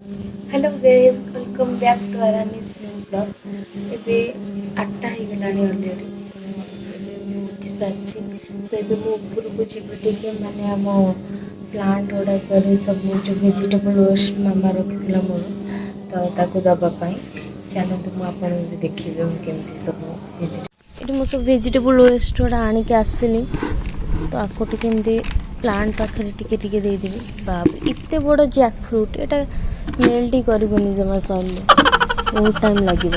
Hello guys welcome back to आरानीस new blog एबे 8टा हो गलानी ऑलरेडी उठी सारी तो ये ऊपर जीवी टे माने आम प्लांट गुड़ाक सब जो वेजिटेबल वेस्ट मामा रखी मोर तो ताको दवापाई चलते मुझे देखी केमती सब ये मो सब वेजिटेबल वेस्ट गुड़ा आणिक आसली तो आपको टी प्लांट पाखे टिके देदेवी बाप इतने बड़ जैक फ्रूट एटा मेल्ट ही करनी जमा सर बहुत टाइम लगे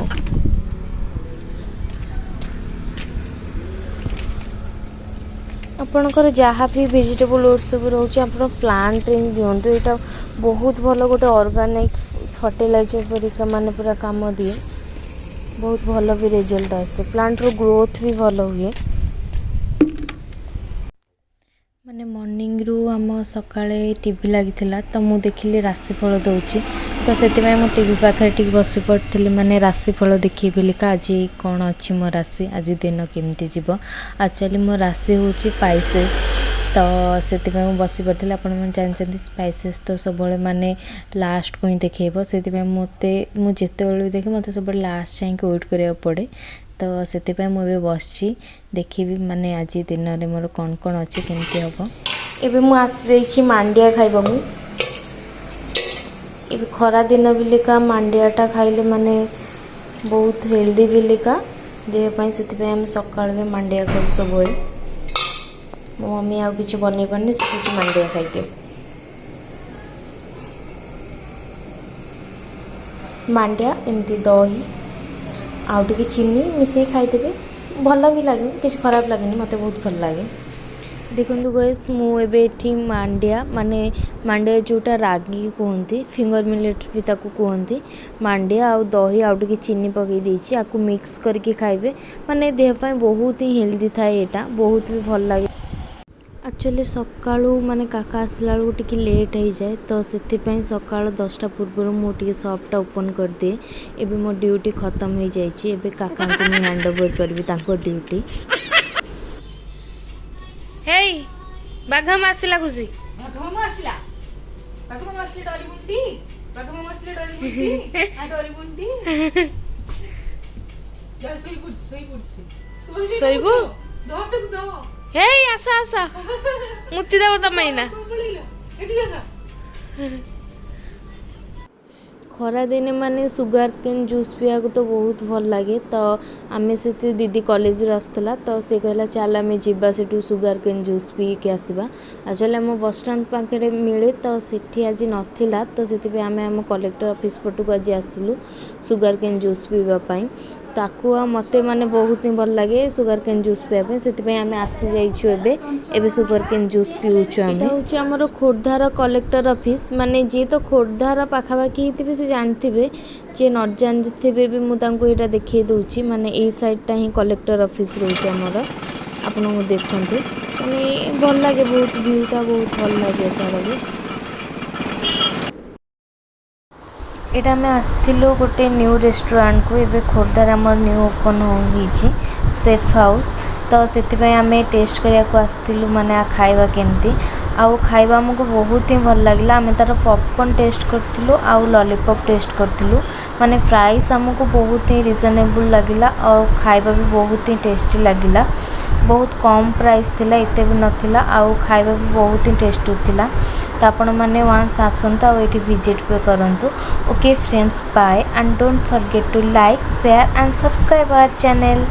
आपणकर जहाँ भी वेजिटेबल ओट्स सब रोचे आप प्लांट रे दिंतु यहाँ बहुत भल गोटे ऑर्गेनिक फर्टिलाइजर परिका माने पूरा काम दिए बहुत भल भी रिजल्ट आसे प्लांट रो ग्रोथ भी भल हुए माने मॉर्निंग रू आम सकाळे टीवी लगी तो मु देखिली राशिफल दौची तो से मो टीवी पाखे टी बस पड़ी माने राशिफल देखी बोलिका आज कौन अच्छी मो राशि आज दिन केमती जीव एक्चुअली मो राशि हूँ पाइसेस तो से बस पड़ी आपन जानते स्पाइसेस तो सब माने लास्ट को ही देखेब से मत मुझे देखे मत सब लास्ट जाए वेट करा पड़े तो से मुझे बस देखी माने आज दिन में मोर कौन कौन अच्छे केमती हम एबे मु आसी मांडिया खाइबा मु ए खरा दिन बिलिका मांडियाटा खाइले माने बहुत हेल्दी बिलिका देहपाई से आम सकाल में मांडिया खाऊ सब मो मम्मी आउ कि बन पारे से मांडिया खाइदिए मांडिया एमती दही आउ टे चीनी मिसई खाईदेवे भल भी लगे किसी खराब लगे मत बहुत भल लगे देखु गाइस मुझे मांडिया माने मांडिया जोटा रागी कहते फिंगर मिलेट भी ताकू कहते मांडिया आउ दही आउ टे चीनी पकई देछि आकु मिक्स करके खाइबे माने देहपाई बहुत ही हेल्दी थाए एटा बहुत भी भल लगे एक्चुअली सकाळू माने काका आसला बेलू टिके लेट हो जाए तो से सकाळ 10टा पूर्व मुझे सॉफ्टा ओपन कर दिए एबे मो ड्यूटी खत्म हो जाए एबे काका को मैं हैंड ओवर करी ड्यूटी हे बाघम आसला खुशी बाघम आसला बाघम आसले डरी मुंडी बाघम आसले डरी मुंडी आ डरी मुंडी जा सोई पुड सोईबो दो तक दो हे आसा आसा मुत्ती देव तमेना एटी आसा खरा दिन माने सुगर केन जूस पिया तो बहुत भल लगे तो आम से दीदी कॉलेज आसला तो से कहला चल आम जा से सुगर केन जूस पी के आसवा एक्चुअली आम बस स्टाण पाखे मिले तो सेठी आज नाला तो से आम कलेक्टर ऑफिस पटक आज आसलु सुगर केन जूस पीवाई ताकू मते माने बहुत ही भल लगे सुगर केन जूस पीवा से आम आसी जाइछु एबे सुगर केन जूस पीऊछु आम हूँ आमर खोर्धार कलेक्टर ऑफिस माने जी तो खोर्धार पाखापाखि होते से जानते जे न जानते भी मुझे यहाँ देखी दूची माने यही साइडटा ही कलेक्टर ऑफिस रोचे आमर आपन देखते माने भल लगे बहुत व्यूटा बहुत भल लगे भी एटा में आसलु गोटे न्यू रेस्टोरेंट को एबे खोर्धार आमर न्यू ओपन हो सेफ हाउस तो से आम टेस्ट करने को आसलु माने खाइबा केमती आउ खाइबा आमको बहुत ही भल लगे आम तार पॉपकॉर्न टेस्ट करूँ आउ लॉलीपॉप टेस्ट करूँ माने प्राइस आमको बहुत ही रिजनेबल लगिला और खाइबा भी बहुत ही टेस्टी लगिला बहुत कम प्राइस थिला एते भी नथिला आउ खाइबा भी बहुत ही टेस्टी थिला तो आपण मैंने वन्स आसतु आठी विजिट पे करंतु okay friends bye and don't forget to like share and subscribe our channel.